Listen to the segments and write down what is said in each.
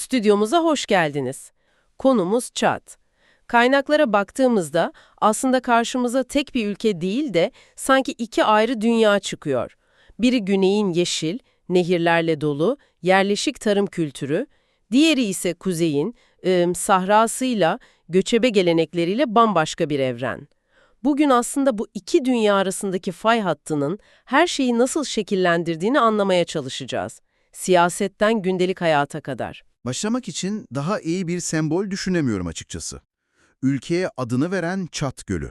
Stüdyomuza hoş geldiniz. Konumuz Çad. Kaynaklara baktığımızda aslında karşımıza tek bir ülke değil de sanki iki ayrı dünya çıkıyor. Biri güneyin yeşil, nehirlerle dolu, yerleşik tarım kültürü, diğeri ise kuzeyin, sahrasıyla, göçebe gelenekleriyle bambaşka bir evren. Bugün aslında bu iki dünya arasındaki fay hattının her şeyi nasıl şekillendirdiğini anlamaya çalışacağız. Siyasetten gündelik hayata kadar. Başlamak için daha iyi bir sembol düşünemiyorum açıkçası. Ülkeye adını veren Çat Gölü.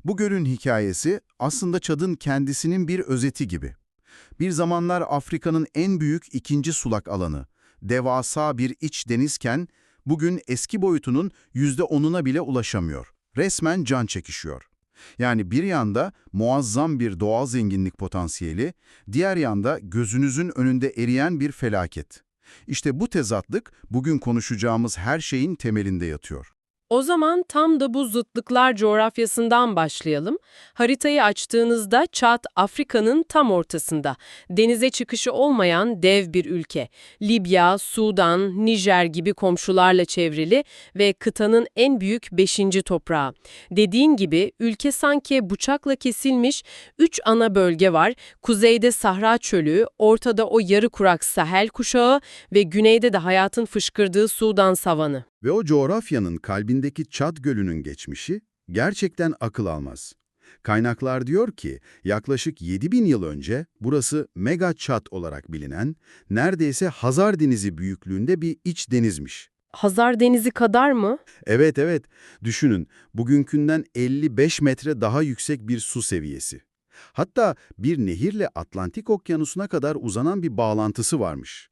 Bu gölün hikayesi aslında Çad'ın kendisinin bir özeti gibi. Bir zamanlar Afrika'nın en büyük ikinci sulak alanı, devasa bir iç denizken bugün eski boyutunun %10'una bile ulaşamıyor. Resmen can çekişiyor. Yani bir yanda muazzam bir doğal zenginlik potansiyeli, diğer yanda gözünüzün önünde eriyen bir felaket. İşte bu tezatlık bugün konuşacağımız her şeyin temelinde yatıyor. O zaman tam da bu zıtlıklar coğrafyasından başlayalım. Haritayı açtığınızda Çad, Afrika'nın tam ortasında. Denize çıkışı olmayan dev bir ülke. Libya, Sudan, Nijer gibi komşularla çevrili ve kıtanın en büyük 5. toprağı. Dediğin gibi ülke sanki bıçakla kesilmiş 3 ana bölge var. Kuzeyde Sahra Çölü, ortada o yarı kurak Sahel kuşağı ve güneyde de hayatın fışkırdığı Sudan savanı. Ve o coğrafyanın kalbindeki Çad Gölü'nün geçmişi gerçekten akıl almaz. Kaynaklar diyor ki yaklaşık 7.000 yıl önce burası Mega Çad olarak bilinen neredeyse Hazar Denizi büyüklüğünde bir iç denizmiş. Hazar Denizi kadar mı? Evet, düşünün bugünkünden 55 metre daha yüksek bir su seviyesi. Hatta bir nehirle Atlantik Okyanusu'na kadar uzanan bir bağlantısı varmış.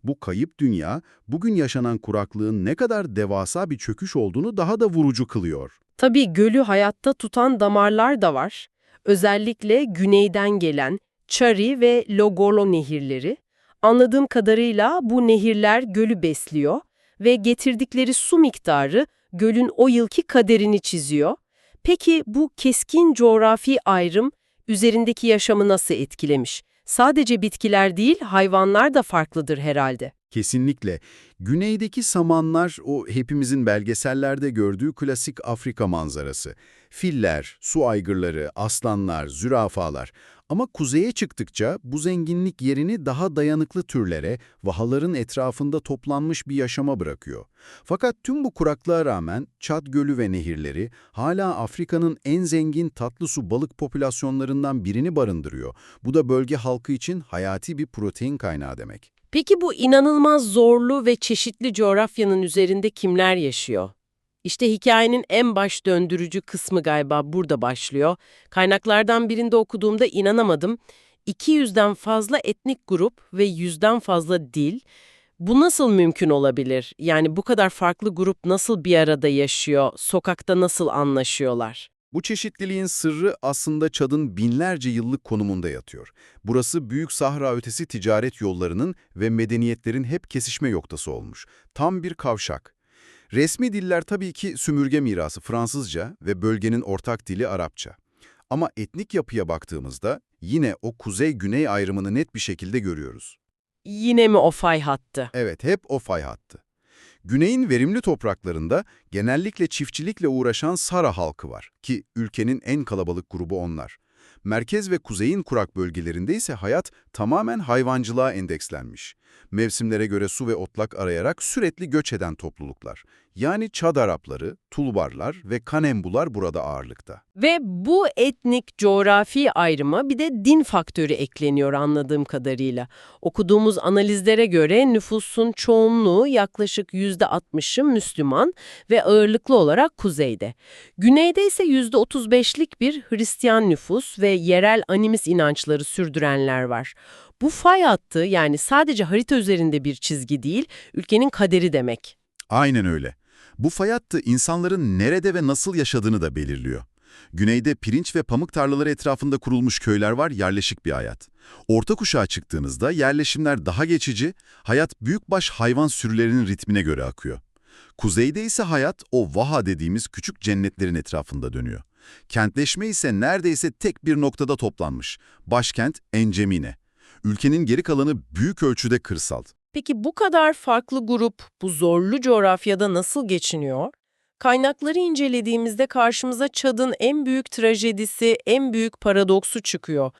Bu kayıp dünya, bugün yaşanan kuraklığın ne kadar devasa bir çöküş olduğunu daha da vurucu kılıyor. Tabii gölü hayatta tutan damarlar da var. Özellikle güneyden gelen Chari ve Logolo nehirleri. Anladığım kadarıyla bu nehirler gölü besliyor ve getirdikleri su miktarı gölün o yılki kaderini çiziyor. Peki bu keskin coğrafi ayrım üzerindeki yaşamı nasıl etkilemiş? Sadece bitkiler değil, hayvanlar da farklıdır herhalde. Kesinlikle. Güneydeki samanlar o hepimizin belgesellerde gördüğü klasik Afrika manzarası. Filler, su aygırları, aslanlar, zürafalar. Ama kuzeye çıktıkça bu zenginlik yerini daha dayanıklı türlere, vahaların etrafında toplanmış bir yaşama bırakıyor. Fakat tüm bu kuraklığa rağmen Çad Gölü ve nehirleri hala Afrika'nın en zengin tatlı su balık popülasyonlarından birini barındırıyor. Bu da bölge halkı için hayati bir protein kaynağı demek. Peki bu inanılmaz zorlu ve çeşitli coğrafyanın üzerinde kimler yaşıyor? İşte hikayenin en baş döndürücü kısmı galiba burada başlıyor. Kaynaklardan birinde okuduğumda inanamadım. 200'den fazla etnik grup ve 100'den fazla dil. Bu nasıl mümkün olabilir? Yani bu kadar farklı grup nasıl bir arada yaşıyor, sokakta nasıl anlaşıyorlar? Bu çeşitliliğin sırrı aslında Çad'ın binlerce yıllık konumunda yatıyor. Burası Büyük Sahra ötesi ticaret yollarının ve medeniyetlerin hep kesişme noktası olmuş. Tam bir kavşak. Resmi diller tabii ki sömürge mirası Fransızca ve bölgenin ortak dili Arapça. Ama etnik yapıya baktığımızda yine o kuzey-güney ayrımını net bir şekilde görüyoruz. Yine mi o fay hattı? Evet, hep o fay hattı. Güneyin verimli topraklarında genellikle çiftçilikle uğraşan Sara halkı var ki ülkenin en kalabalık grubu onlar. Merkez ve kuzeyin kurak bölgelerinde ise hayat tamamen hayvancılığa endekslenmiş. Mevsimlere göre su ve otlak arayarak sürekli göç eden topluluklar. Yani Çad Arapları, Tulbarlar ve Kanembular burada ağırlıkta. Ve bu etnik, coğrafi ayrıma bir de din faktörü ekleniyor anladığım kadarıyla. Okuduğumuz analizlere göre nüfusun çoğunluğu yaklaşık %60'ı Müslüman ve ağırlıklı olarak kuzeyde. Güneyde ise %35'lik bir Hristiyan nüfus ve yerel animist inançları sürdürenler var. Bu fay hattı yani sadece harita üzerinde bir çizgi değil, ülkenin kaderi demek. Aynen öyle. Bu fay hattı insanların nerede ve nasıl yaşadığını da belirliyor. Güneyde pirinç ve pamuk tarlaları etrafında kurulmuş köyler var, yerleşik bir hayat. Orta kuşağa çıktığınızda yerleşimler daha geçici, hayat büyükbaş hayvan sürülerinin ritmine göre akıyor. Kuzeyde ise hayat o Vaha dediğimiz küçük cennetlerin etrafında dönüyor. Kentleşme ise neredeyse tek bir noktada toplanmış. Başkent Encemine. Ülkenin geri kalanı büyük ölçüde kırsal. Peki bu kadar farklı grup bu zorlu coğrafyada nasıl geçiniyor? Kaynakları incelediğimizde karşımıza Çad'ın en büyük trajedisi, en büyük paradoksu çıkıyor.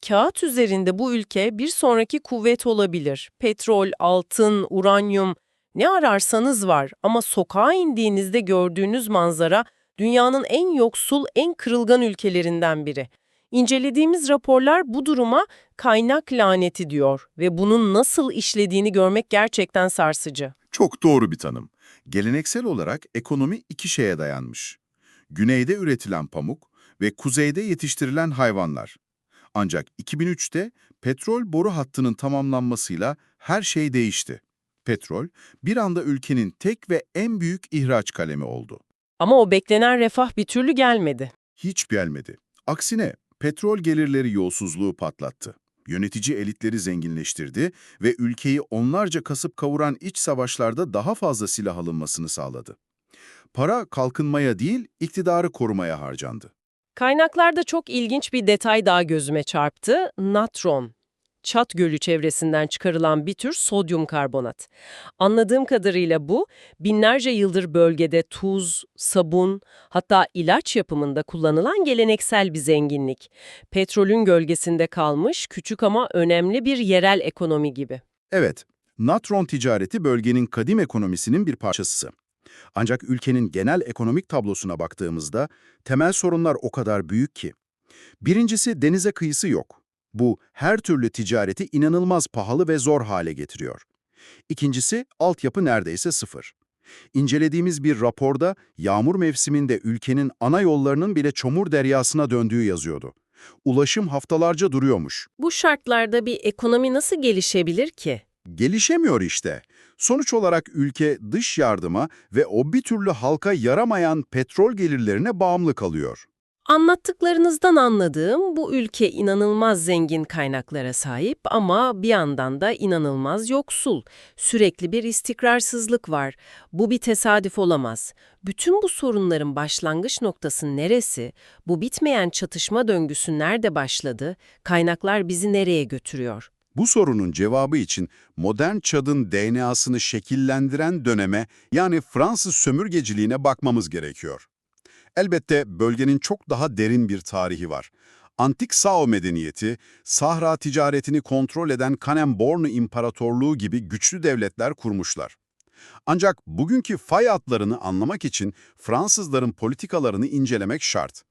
Kağıt üzerinde bu ülke bir sonraki kuvvet olabilir. Petrol, altın, uranyum, ne ararsanız var ama sokağa indiğinizde gördüğünüz manzara dünyanın en yoksul, en kırılgan ülkelerinden biri. İncelediğimiz raporlar bu duruma kaynak laneti diyor ve bunun nasıl işlediğini görmek gerçekten sarsıcı. Çok doğru bir tanım. Geleneksel olarak ekonomi iki şeye dayanmış. Güneyde üretilen pamuk ve kuzeyde yetiştirilen hayvanlar. Ancak 2003'te petrol boru hattının tamamlanmasıyla her şey değişti. Petrol bir anda ülkenin tek ve en büyük ihraç kalemi oldu. Ama o beklenen refah bir türlü gelmedi. Hiç gelmedi. Aksine petrol gelirleri yolsuzluğu patlattı. Yönetici elitleri zenginleştirdi ve ülkeyi onlarca kasıp kavuran iç savaşlarda daha fazla silah alınmasını sağladı. Para kalkınmaya değil, iktidarı korumaya harcandı. Kaynaklarda çok ilginç bir detay daha gözüme çarptı. Natron. Çat Gölü çevresinden çıkarılan bir tür sodyum karbonat. Anladığım kadarıyla bu, binlerce yıldır bölgede tuz, sabun, hatta ilaç yapımında kullanılan geleneksel bir zenginlik. Petrolün gölgesinde kalmış küçük ama önemli bir yerel ekonomi gibi. Evet, natron ticareti bölgenin kadim ekonomisinin bir parçası. Ancak ülkenin genel ekonomik tablosuna baktığımızda temel sorunlar o kadar büyük ki. Birincisi denize kıyısı yok. Bu her türlü ticareti inanılmaz pahalı ve zor hale getiriyor. İkincisi altyapı neredeyse sıfır. İncelediğimiz bir raporda yağmur mevsiminde ülkenin ana yollarının bile çamur deryasına döndüğü yazıyordu. Ulaşım haftalarca duruyormuş. Bu şartlarda bir ekonomi nasıl gelişebilir ki? Gelişemiyor işte. Sonuç olarak ülke dış yardıma ve o bir türlü halka yaramayan petrol gelirlerine bağımlı kalıyor. Anlattıklarınızdan anladığım bu ülke inanılmaz zengin kaynaklara sahip ama bir yandan da inanılmaz yoksul. Sürekli bir istikrarsızlık var. Bu bir tesadüf olamaz. Bütün bu sorunların başlangıç noktası neresi? Bu bitmeyen çatışma döngüsü nerede başladı? Kaynaklar bizi nereye götürüyor? Bu sorunun cevabı için modern Çad'ın DNA'sını şekillendiren döneme, yani Fransız sömürgeciliğine bakmamız gerekiyor. Elbette bölgenin çok daha derin bir tarihi var. Antik Sao medeniyeti, Sahra ticaretini kontrol eden Kanem-Bornu İmparatorluğu gibi güçlü devletler kurmuşlar. Ancak bugünkü fay hatlarını anlamak için Fransızların politikalarını incelemek şart.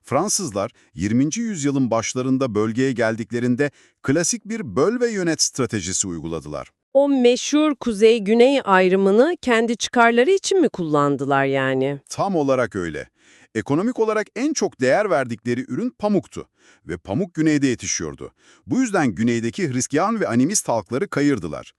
Fransızlar 20. yüzyılın başlarında bölgeye geldiklerinde klasik bir böl ve yönet stratejisi uyguladılar. O meşhur kuzey-güney ayrımını kendi çıkarları için mi kullandılar yani? Tam olarak öyle. Ekonomik olarak en çok değer verdikleri ürün pamuktu ve pamuk güneyde yetişiyordu. Bu yüzden güneydeki Hristiyan ve animist halkları kayırdılar.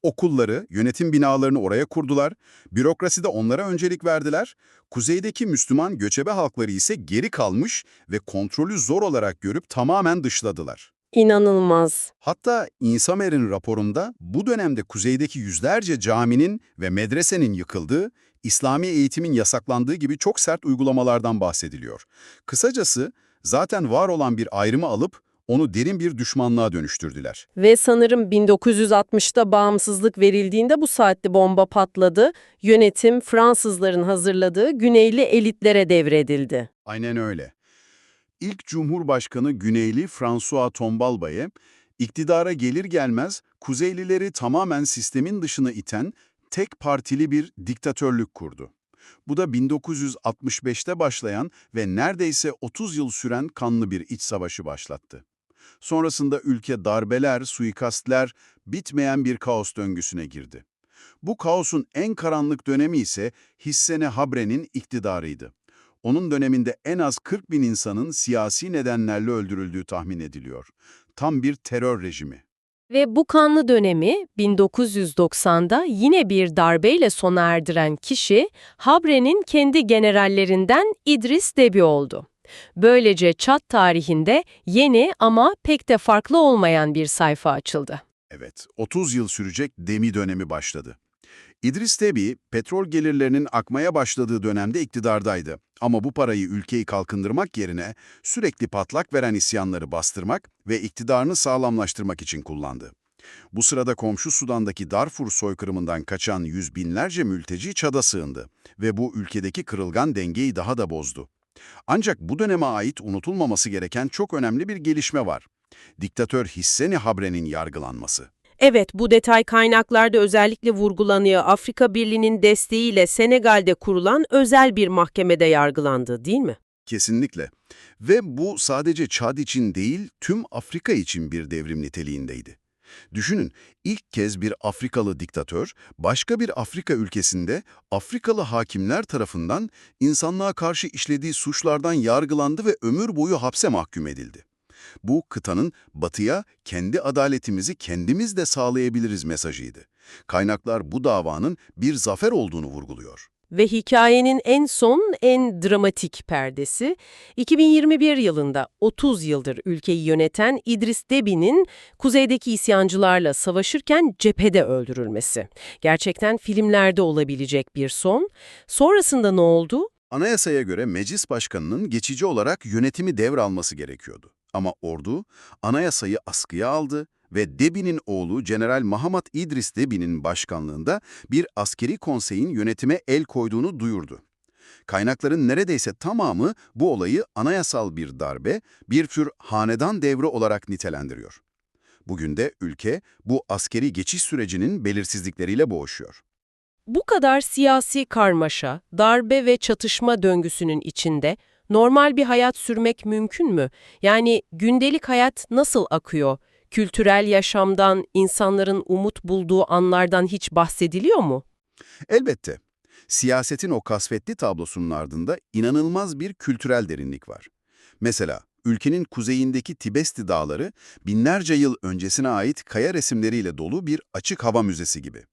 Okulları, yönetim binalarını oraya kurdular, bürokraside onlara öncelik verdiler. Kuzeydeki Müslüman göçebe halkları ise geri kalmış ve kontrolü zor olarak görüp tamamen dışladılar. İnanılmaz. Hatta İnsamer'in raporunda bu dönemde kuzeydeki yüzlerce caminin ve medresenin yıkıldığı, İslami eğitimin yasaklandığı gibi çok sert uygulamalardan bahsediliyor. Kısacası zaten var olan bir ayrımı alıp onu derin bir düşmanlığa dönüştürdüler. Ve sanırım 1960'ta bağımsızlık verildiğinde bu saatli bomba patladı. Yönetim Fransızların hazırladığı Güneyli elitlere devredildi. Aynen öyle. İlk Cumhurbaşkanı Güneyli François Tombalbaye, iktidara gelir gelmez Kuzeylileri tamamen sistemin dışına iten tek partili bir diktatörlük kurdu. Bu da 1965'te başlayan ve neredeyse 30 yıl süren kanlı bir iç savaşı başlattı. Sonrasında ülke darbeler, suikastler, bitmeyen bir kaos döngüsüne girdi. Bu kaosun en karanlık dönemi ise Hissene Habre'nin iktidarıydı. Onun döneminde en az 40 bin insanın siyasi nedenlerle öldürüldüğü tahmin ediliyor. Tam bir terör rejimi. Ve bu kanlı dönemi 1990'da yine bir darbeyle sona erdiren kişi Habre'nin kendi generallerinden İdris Deby oldu. Böylece Çad tarihinde yeni ama pek de farklı olmayan bir sayfa açıldı. Evet, 30 yıl sürecek Demi dönemi başladı. İdris Deby, petrol gelirlerinin akmaya başladığı dönemde iktidardaydı. Ama bu parayı ülkeyi kalkındırmak yerine sürekli patlak veren isyanları bastırmak ve iktidarını sağlamlaştırmak için kullandı. Bu sırada komşu Sudan'daki Darfur soykırımından kaçan yüz binlerce mülteci Çad'a sığındı ve bu ülkedeki kırılgan dengeyi daha da bozdu. Ancak bu döneme ait unutulmaması gereken çok önemli bir gelişme var. Diktatör Hisseni Habre'nin yargılanması. Evet, bu detay kaynaklarda özellikle vurgulanıyor. Afrika Birliği'nin desteğiyle Senegal'de kurulan özel bir mahkemede yargılandı, değil mi? Kesinlikle. Ve bu sadece Çad için değil, tüm Afrika için bir devrim niteliğindeydi. Düşünün, ilk kez bir Afrikalı diktatör, başka bir Afrika ülkesinde Afrikalı hakimler tarafından insanlığa karşı işlediği suçlardan yargılandı ve ömür boyu hapse mahkum edildi. Bu kıtanın Batı'ya kendi adaletimizi kendimiz de sağlayabiliriz mesajıydı. Kaynaklar bu davanın bir zafer olduğunu vurguluyor. Ve hikayenin en dramatik perdesi, 2021 yılında 30 yıldır ülkeyi yöneten İdris Deby'nin kuzeydeki isyancılarla savaşırken cephede öldürülmesi. Gerçekten filmlerde olabilecek bir son. Sonrasında ne oldu? Anayasaya göre meclis başkanının geçici olarak yönetimi devralması gerekiyordu. Ama ordu anayasayı askıya aldı ve Deby'nin oğlu General Mahamat İdris Deby'nin başkanlığında bir askeri konseyin yönetime el koyduğunu duyurdu. Kaynakların neredeyse tamamı bu olayı anayasal bir darbe, bir tür hanedan devri olarak nitelendiriyor. Bugün de ülke bu askeri geçiş sürecinin belirsizlikleriyle boğuşuyor. Bu kadar siyasi karmaşa, darbe ve çatışma döngüsünün içinde normal bir hayat sürmek mümkün mü? Yani gündelik hayat nasıl akıyor? Kültürel yaşamdan, insanların umut bulduğu anlardan hiç bahsediliyor mu? Elbette, siyasetin o kasvetli tablosunun ardında inanılmaz bir kültürel derinlik var. Mesela ülkenin kuzeyindeki Tibesti Dağları binlerce yıl öncesine ait kaya resimleriyle dolu bir açık hava müzesi gibi.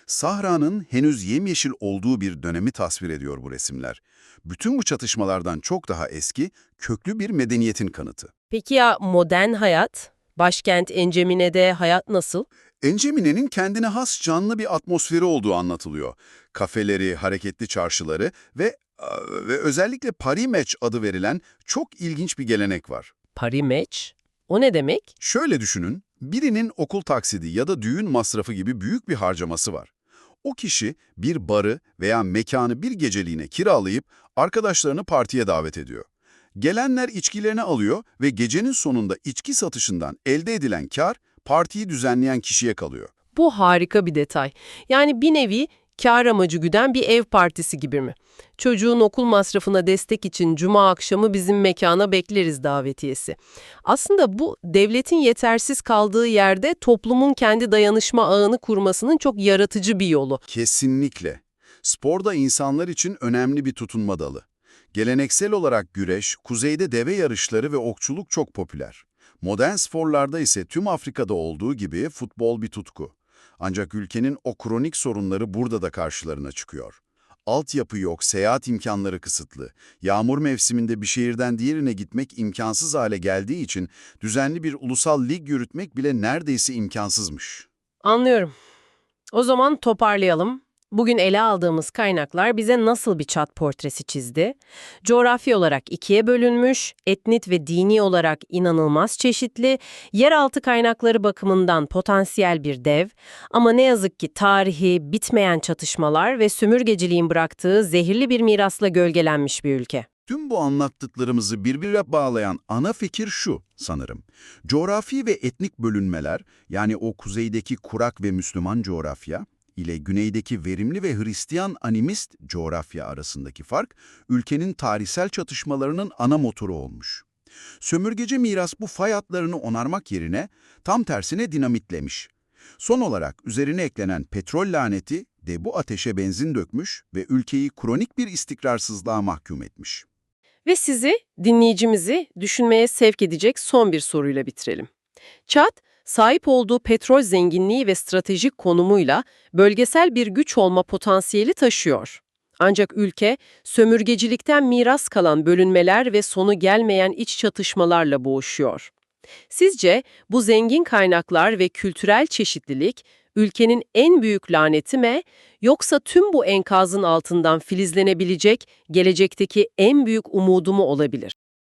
Sahra'nın henüz yemyeşil olduğu bir dönemi tasvir ediyor bu resimler. Bütün bu çatışmalardan çok daha eski, köklü bir medeniyetin kanıtı. Peki ya modern hayat? Başkent Encemine'de hayat nasıl? Encemine'nin kendine has canlı bir atmosferi olduğu anlatılıyor. Kafeleri, hareketli çarşıları ve özellikle Paris Match adı verilen çok ilginç bir gelenek var. Paris Match? O ne demek? Şöyle düşünün, birinin okul taksidi ya da düğün masrafı gibi büyük bir harcaması var. O kişi bir barı veya mekanı bir geceliğine kiralayıp arkadaşlarını partiye davet ediyor. Gelenler içkilerini alıyor ve gecenin sonunda içki satışından elde edilen kar partiyi düzenleyen kişiye kalıyor. Bu harika bir detay. Yani bir nevi kâr amacı güden bir ev partisi gibi mi? Çocuğun okul masrafına destek için cuma akşamı bizim mekana bekleriz davetiyesi. Aslında bu devletin yetersiz kaldığı yerde toplumun kendi dayanışma ağını kurmasının çok yaratıcı bir yolu. Kesinlikle. Spor da insanlar için önemli bir tutunma dalı. Geleneksel olarak güreş, kuzeyde deve yarışları ve okçuluk çok popüler. Modern sporlarda ise tüm Afrika'da olduğu gibi futbol bir tutku. Ancak ülkenin o kronik sorunları burada da karşılarına çıkıyor. Altyapı yok, seyahat imkanları kısıtlı. Yağmur mevsiminde bir şehirden diğerine gitmek imkansız hale geldiği için düzenli bir ulusal lig yürütmek bile neredeyse imkansızmış. Anlıyorum. O zaman toparlayalım. Bugün ele aldığımız kaynaklar bize nasıl bir Çat portresi çizdi? Coğrafi olarak ikiye bölünmüş, etnik ve dini olarak inanılmaz çeşitli, yeraltı kaynakları bakımından potansiyel bir dev ama ne yazık ki tarihi, bitmeyen çatışmalar ve sömürgeciliğin bıraktığı zehirli bir mirasla gölgelenmiş bir ülke. Tüm bu anlattıklarımızı birbirine bağlayan ana fikir şu sanırım. Coğrafi ve etnik bölünmeler, yani o kuzeydeki kurak ve Müslüman coğrafya ile güneydeki verimli ve Hristiyan animist coğrafya arasındaki fark, ülkenin tarihsel çatışmalarının ana motoru olmuş. Sömürgeci miras bu fay hatlarını onarmak yerine tam tersine dinamitlemiş. Son olarak üzerine eklenen petrol laneti de bu ateşe benzin dökmüş ve ülkeyi kronik bir istikrarsızlığa mahkum etmiş. Ve sizi, dinleyicimizi düşünmeye sevk edecek son bir soruyla bitirelim. Çad, sahip olduğu petrol zenginliği ve stratejik konumuyla bölgesel bir güç olma potansiyeli taşıyor. Ancak ülke, sömürgecilikten miras kalan bölünmeler ve sonu gelmeyen iç çatışmalarla boğuşuyor. Sizce bu zengin kaynaklar ve kültürel çeşitlilik, ülkenin en büyük laneti mi, yoksa tüm bu enkazın altından filizlenebilecek gelecekteki en büyük umudu mu olabilir?